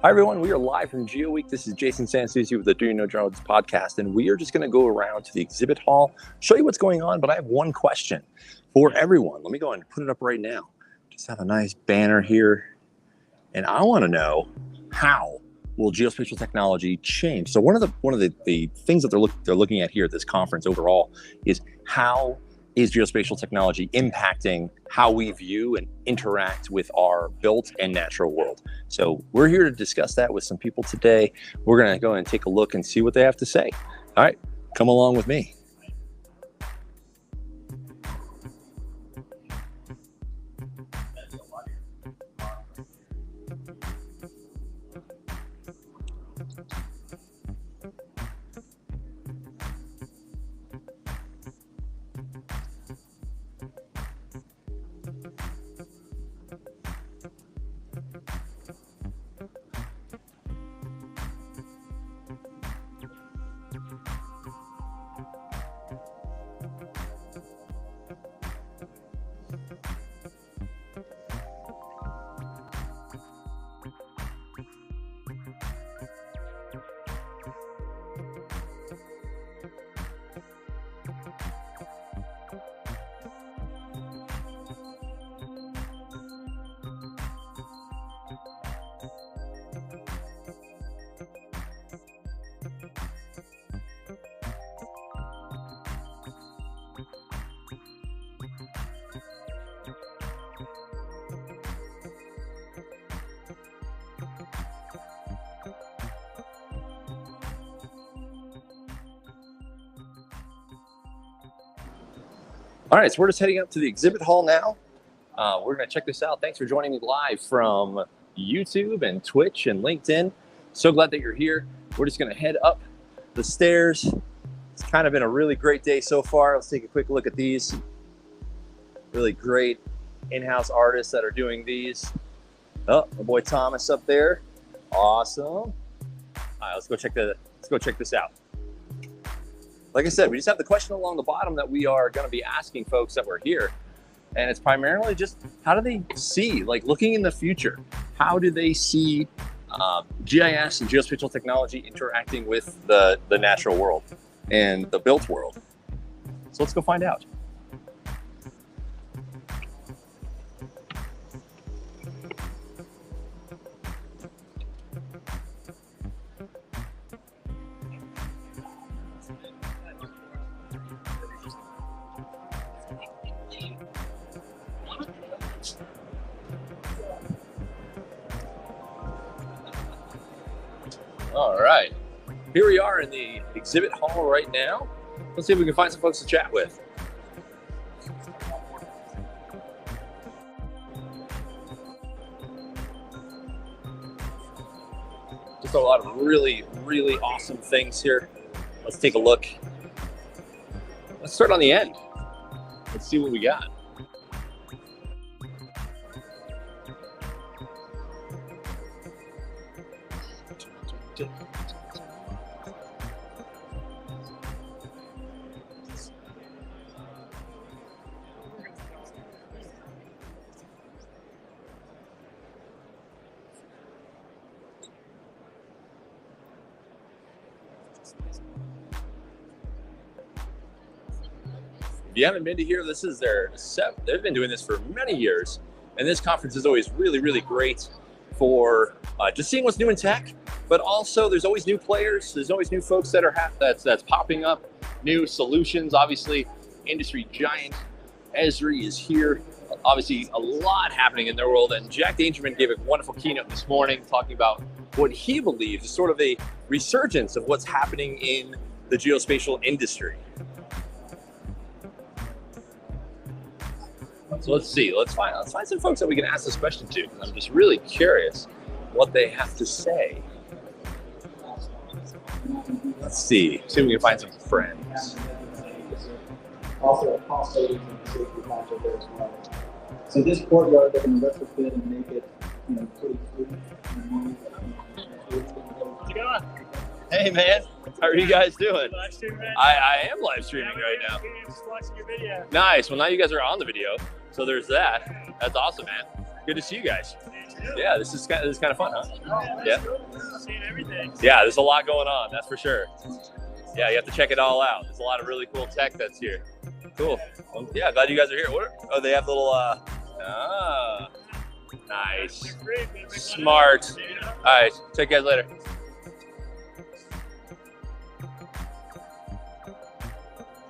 Hi, everyone. We are live from Geo Week. This is Jason Sansucci with the Do You Know Drones podcast, and we are just going to go around to the exhibit hall, show you what's going on, but I have one question for everyone. Let me go and put it up right now. Just have a nice banner here, and I want to know, how will geospatial technology change? So one of the things that they're looking at here at this conference overall is how is geospatial technology impacting how we view and interact with our built and natural world? So we're here to discuss that with some people today. We're going to go and take a look and see what they have to say. All right, come along with me. All right, so we're just heading up to the exhibit hall now. We're going to check this out. Thanks for joining me live from YouTube and Twitch and LinkedIn. So glad that you're here. We're just going to head up the stairs. It's kind of been a really great day so far. Let's take a quick look at these. Really great in-house artists that are doing these. Oh, my boy Thomas up there. Awesome. All right, let's go check this out. Like I said, we just have the question along the bottom that we are going to be asking folks that were here. And it's primarily just, how do they see, like looking in the future, how do they see GIS and geospatial technology interacting with the natural world and the built world? So let's go find out. All right, here we are in the exhibit hall right now. Let's see if we can find some folks to chat with. Just a lot of really, really awesome things here. Let's take a look. Let's start on the end. Let's see what we got. If you haven't been to here, this is their seventh. They've been doing this for many years, and this conference is always really, really great for just seeing what's new in tech. But also, there's always new players. There's always new folks that are that's popping up, new solutions. Obviously, industry giant Esri is here. Obviously, a lot happening in their world, and Jack Dangerman gave a wonderful keynote this morning talking about what he believes is sort of a resurgence of what's happening in the geospatial industry. So let's see, let's find some folks that we can ask this question to. I'm just really curious what they have to say. Let's see if we can find some friends. Also a cost savings and safety factor there as well. So this courtyard, they're going to retrofit and make it, pretty cool. What's going on? Hey man, how are you guys doing? Live streaming, man? I am live streaming right now. Just watching your video. Nice. Well, now you guys are on the video, so there's that. That's awesome, man. Good to see you guys. Yeah, this is kind of fun, huh? Yeah. Seeing everything. Yeah, there's a lot going on, that's for sure. Yeah, you have to check it all out. There's a lot of really cool tech that's here. Cool. Well, yeah, glad you guys are here. Oh, they have little, nice. Smart. All right, take you guys later.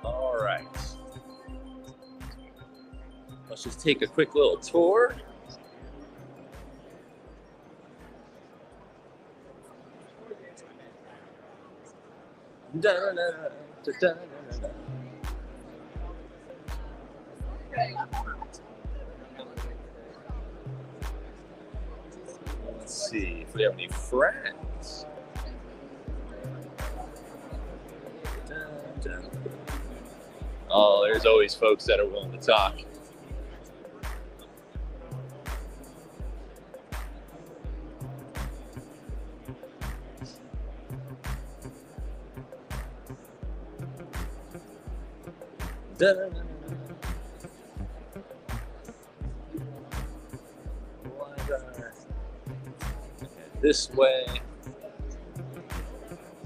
All right. Let's just take a quick little tour. Let's see if we have any friends. Oh, there's always folks that are willing to talk. This way.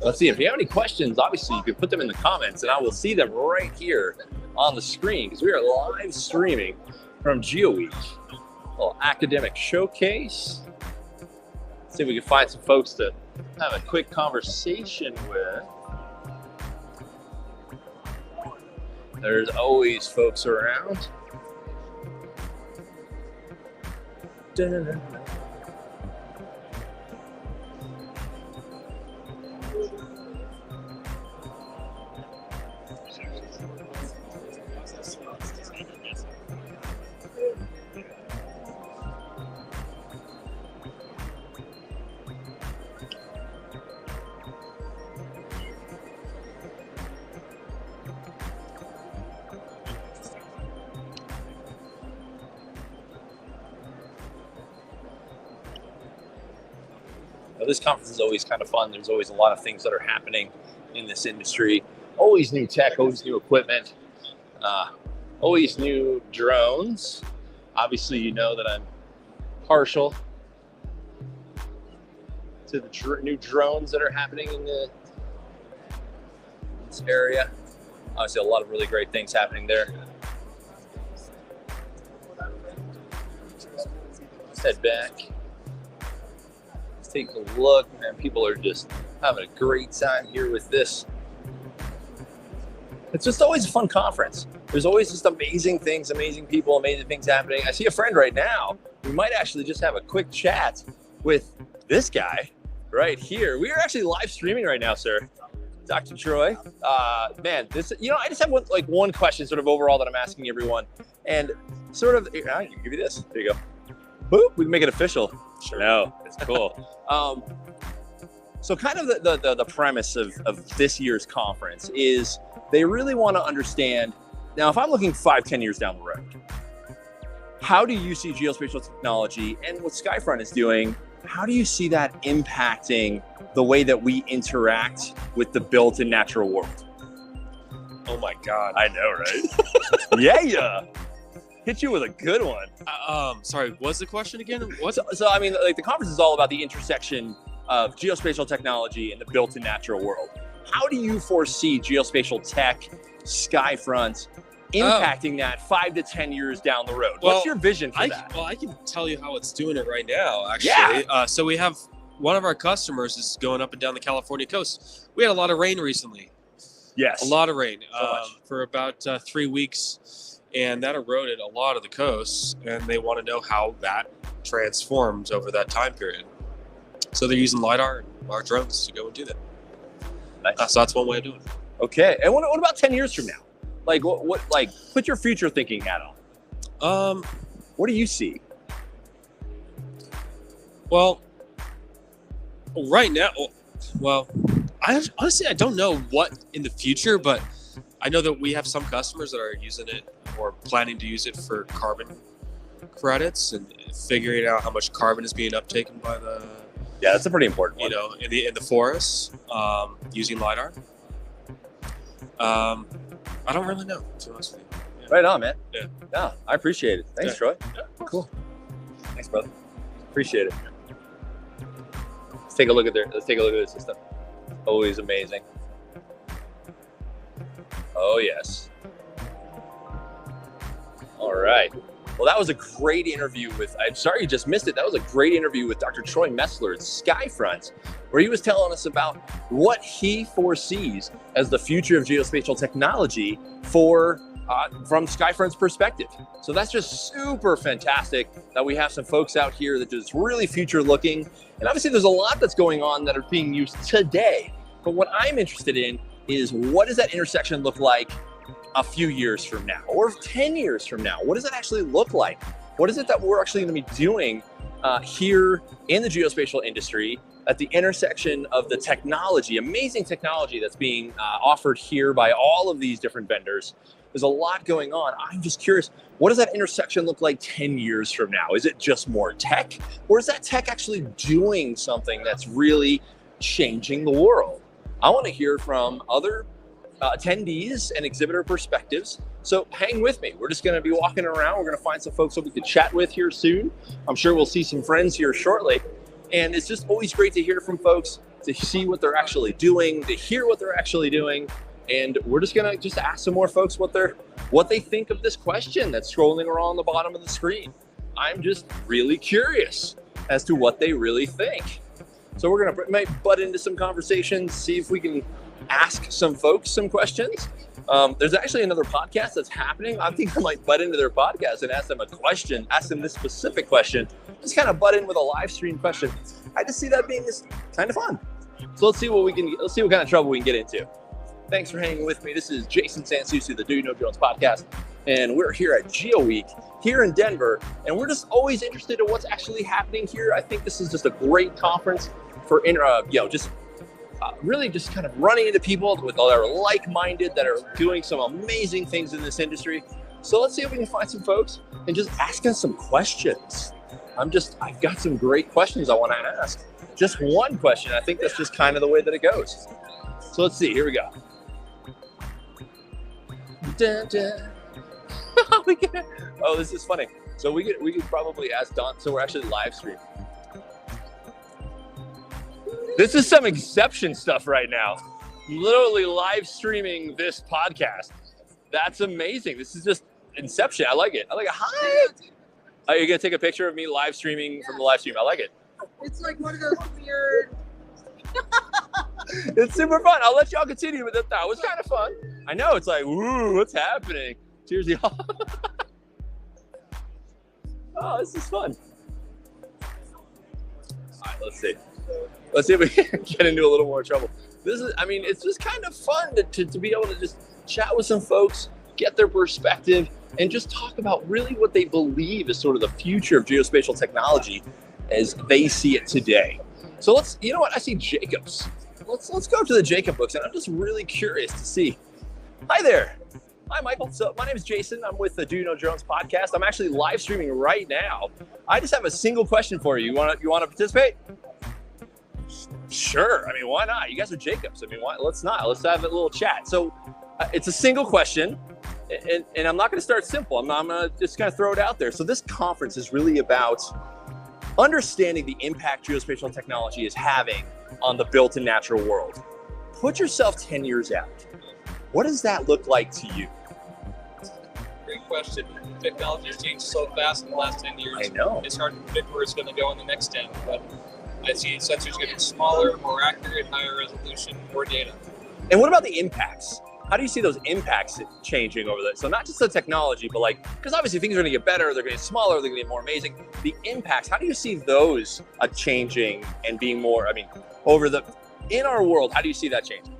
Let's see, if you have any questions, obviously you can put them in the comments and I will see them right here on the screen because we are live streaming from GeoWeek. A little academic showcase. Let's see if we can find some folks to have a quick conversation with. There's always folks around. This conference is always kind of fun. There's always a lot of things that are happening in this industry. Always new tech, always new equipment, always new drones. Obviously, you know that I'm partial to the new drones that are happening in this area. Obviously, a lot of really great things happening there. Let's head back. Take a look, man. People are just having a great time here with this. It's just always a fun conference. There's always just amazing things, amazing people, amazing things happening. I see a friend right now. We might actually just have a quick chat with this guy right here. We are actually live streaming right now, sir. Dr. Troy. Man, this, I just have one question sort of overall that I'm asking everyone. And sort of, I can give you this. There you go. Boop, we can make it official. Sure. No, it's cool. So kind of the premise of this year's conference is they really want to understand, now if I'm looking 5-10 years down the road, how do you see geospatial technology and what Skyfront is doing, how do you see that impacting the way that we interact with the built and natural world? Oh my God. I know, right? Yeah. Hit you with a good one. Sorry, what's the question again? What? So I mean, the conference is all about the intersection of geospatial technology and the built and natural world. How do you foresee geospatial tech, Skyfront, impacting that 5 to 10 years down the road? What's your vision for that? Well, I can tell you how it's doing it right now, actually. Yeah. So we have one of our customers is going up and down the California coast. We had a lot of rain recently. Yes. A lot of rain So for about 3 weeks. And that eroded a lot of the coasts, and they want to know how that transforms over that time period. So they're using LiDAR and our drones to go and do that. Nice. So that's one way of doing it. Okay. And what about 10 years from now? What put your future thinking hat on. What do you see? Well, right now, I honestly don't know what in the future, but I know that we have some customers that are using it or planning to use it for carbon credits and figuring out how much carbon is being uptaken by the that's a pretty important one. In the forests using LiDAR. I don't really know, to be honest with you. Right on, man. Yeah. No, I appreciate it. Thanks, Troy. Yeah. Cool. Thanks, brother. Appreciate it. Let's take a look at the system. Always amazing. Oh yes. All right. Well, that was a great interview with, I'm sorry you just missed it. That was a great interview with Dr. Troy Messler at Skyfront, where he was telling us about what he foresees as the future of geospatial technology from Skyfront's perspective. So that's just super fantastic that we have some folks out here that just really future looking. And obviously there's a lot that's going on that are being used today. But what I'm interested in is, what does that intersection look like a few years from now, or 10 years from now? What does it actually look like? What is it that we're actually going to be doing here in the geospatial industry at the intersection of the technology, amazing technology that's being offered here by all of these different vendors? There's a lot going on. I'm just curious, what does that intersection look like 10 years from now? Is it just more tech, or is that tech actually doing something that's really changing the world? I want to hear from other attendees and exhibitor perspectives. So hang with me. We're just going to be walking around. We're going to find some folks that we can chat with here soon. I'm sure we'll see some friends here shortly. And it's just always great to hear from folks, to see what they're actually doing, to hear what they're actually doing. And we're just going to just ask some more folks what they think of this question that's scrolling around the bottom of the screen. I'm just really curious as to what they really think. So we're going to might butt into some conversations, see if we can ask some folks some questions. There's actually another podcast that's happening. I think I might butt into their podcast and ask them a question, ask them this specific question, just kind of butt in with a live stream question. I just see that being this kind of fun. So let's see what kind of trouble we can get into. Thanks for hanging with me. This is Jason Sansusi, the Do You Know Drones podcast, and we're here at Geo Week here in Denver, and we're just always interested in what's actually happening here. I think this is just a great conference for really just kind of running into people that are like-minded, that are doing some amazing things in this industry. So let's see if we can find some folks and just ask us some questions. I've got some great questions I want to ask. Just one question. I think that's just kind of the way that it goes. So let's see, here we go. Dun, dun. Oh, this is funny. So we could probably ask Don, so we're actually live streaming. This is some Inception stuff right now. Literally live streaming this podcast. That's amazing. This is just Inception. I like it. Hi. Are you going to take a picture of me live streaming from the live stream? I like it. It's like one of those weird... It's super fun. I'll let y'all continue with it. That was kind of fun. I know. It's like, ooh, what's happening? Cheers, y'all. Oh, this is fun. All right, let's see. Let's see if we can get into a little more trouble. It's just kind of fun to be able to just chat with some folks, get their perspective, and just talk about really what they believe is sort of the future of geospatial technology as they see it today. So you know what? I see Jacobs. Let's go to the Jacob books, and I'm just really curious to see. Hi there. Hi, Michael. So my name is Jason. I'm with the Do You Know Drones podcast. I'm actually live streaming right now. I just have a single question for you. You want to participate? Sure. Why not? You guys are Jacobs. Why? Let's not. Let's have a little chat. So it's a single question, and I'm not going to start simple. I'm going to just kind of throw it out there. So this conference is really about understanding the impact geospatial technology is having on the built and natural world. Put yourself 10 years out. What does that look like to you? Great question. Technology has changed so fast in the last 10 years. I know. It's hard to predict where it's going to go in the next 10, but I see sensors getting smaller, more accurate, higher resolution, more data. And what about the impacts? How do you see those impacts changing over there? So not just the technology, but because obviously things are going to get better, they're going to get smaller, they're going to get more amazing. The impacts, how do you see those changing and being more, in our world, how do you see that changing?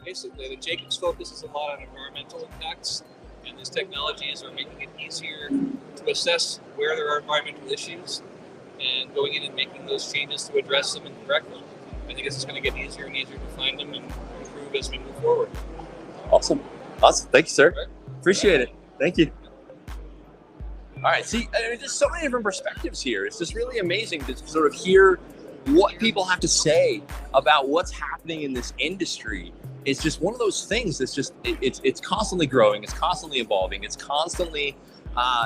Basically, the Jacobs focuses a lot on environmental impacts, and these technologies are making it easier to assess where there are environmental issues and going in and making those changes to address them and correct them. I think it's just going to get easier and easier to find them and improve as we move forward. Awesome. Thank you, sir. Right. Appreciate it. Thank you. All right. See, there's so many different perspectives here. It's just really amazing to sort of hear what people have to say about what's happening in this industry. It's just one of those things that's just, it's constantly growing. It's constantly evolving. It's constantly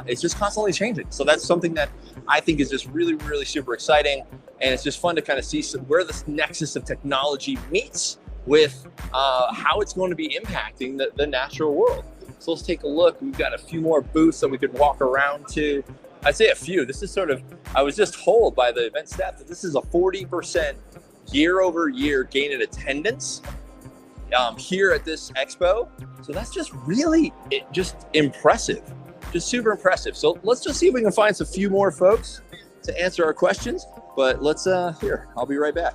it's just constantly changing. So that's something that I think is just really, really super exciting. And it's just fun to kind of see where this nexus of technology meets with how it's going to be impacting the natural world. So let's take a look. We've got a few more booths that we could walk around to. I'd say a few. This is sort of, I was just told by the event staff that this is a 40% year over year gain in attendance here at this expo. So that's just really just impressive, just super impressive. So let's just see if we can find some few more folks to answer our questions. But let's, here, I'll be right back.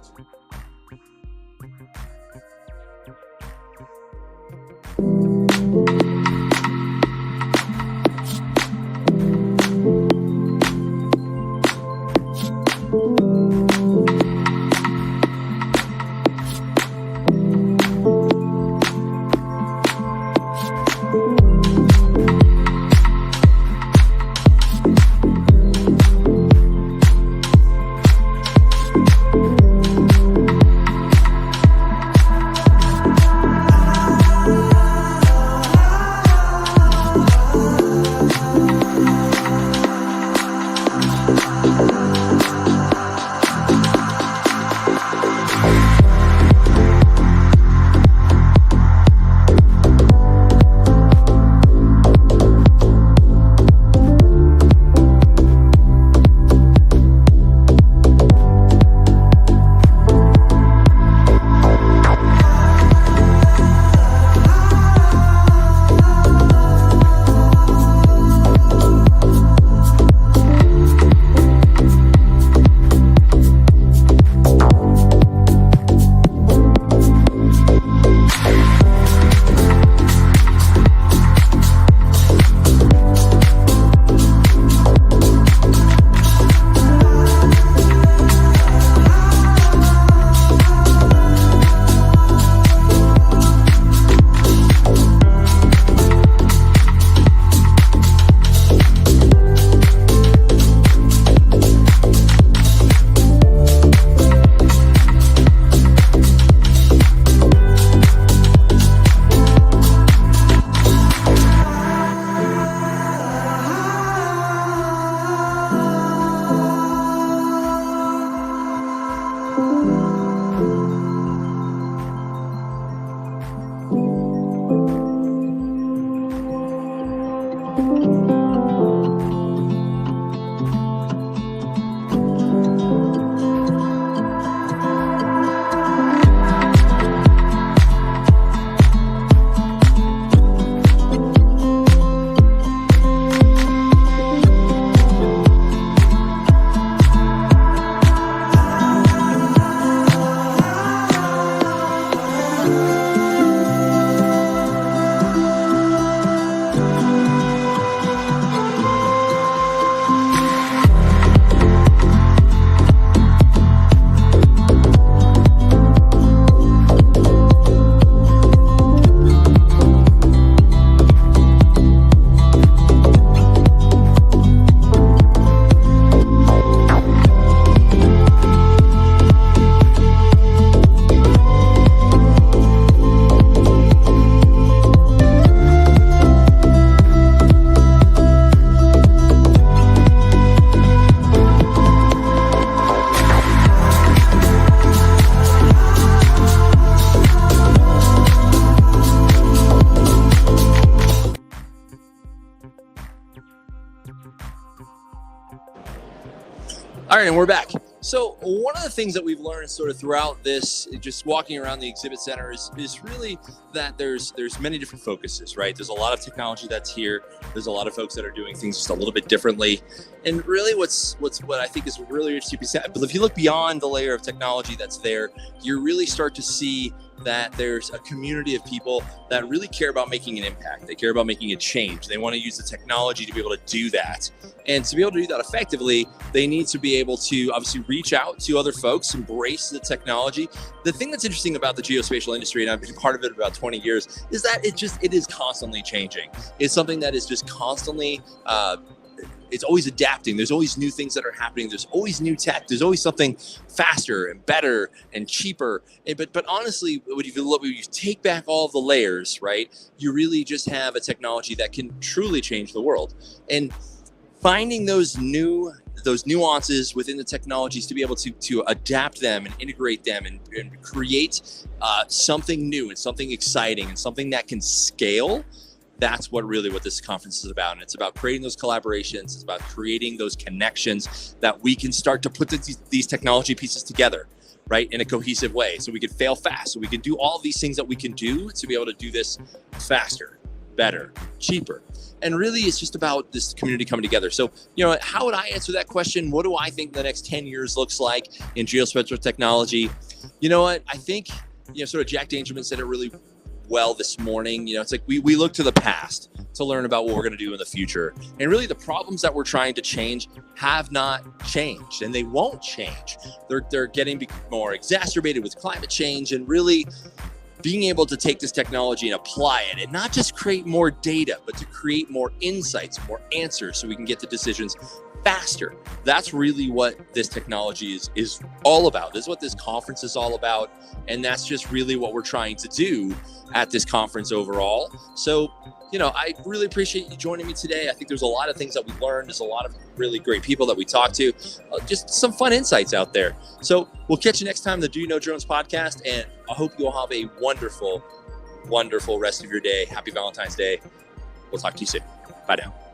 All right, and we're back. So one of the things that we've learned sort of throughout this, just walking around the exhibit center, is really that there's many different focuses, right? There's a lot of technology that's here. There's a lot of folks that are doing things just a little bit differently. And really what I think is really interesting, but if you look beyond the layer of technology that's there, you really start to see that there's a community of people that really care about making an impact. They care about making a change. They want to use the technology to be able to do that. And to be able to do that effectively, they need to be able to obviously reach out to other folks, embrace the technology. The thing that's interesting about the geospatial industry, and I've been part of it about 20 years, is that it is constantly changing. It's something that is just constantly it's always adapting. There's always new things that are happening. There's always new tech. There's always something faster and better and cheaper. But honestly, when you take back all of the layers, right, you really just have a technology that can truly change the world. And finding those nuances within the technologies to be able to adapt them and integrate them and create something new and something exciting and something that can scale. That's what this conference is about. And it's about creating those collaborations. It's about creating those connections that we can start to put these technology pieces together, right, in a cohesive way. So we can fail fast. So we can do all these things that we can do to be able to do this faster, better, cheaper. And really, it's just about this community coming together. So, how would I answer that question? What do I think the next 10 years looks like in geospatial technology? You know what? I think, sort of Jack Dangerman said it really well this morning. It's like we look to the past to learn about what we're going to do in the future. And really, the problems that we're trying to change have not changed, and they won't change. They're getting more exacerbated with climate change, and really being able to take this technology and apply it and not just create more data, but to create more insights, more answers, so we can get to decisions faster. That's really what this technology is all about. This is what this conference is all about. And that's just really what we're trying to do at this conference overall. So, I really appreciate you joining me today. I think there's a lot of things that we learned. There's a lot of really great people that we talked to, just some fun insights out there. So we'll catch you next time on the Do You Know Drones podcast. And I hope you all have a wonderful, wonderful rest of your day. Happy Valentine's Day. We'll talk to you soon. Bye now.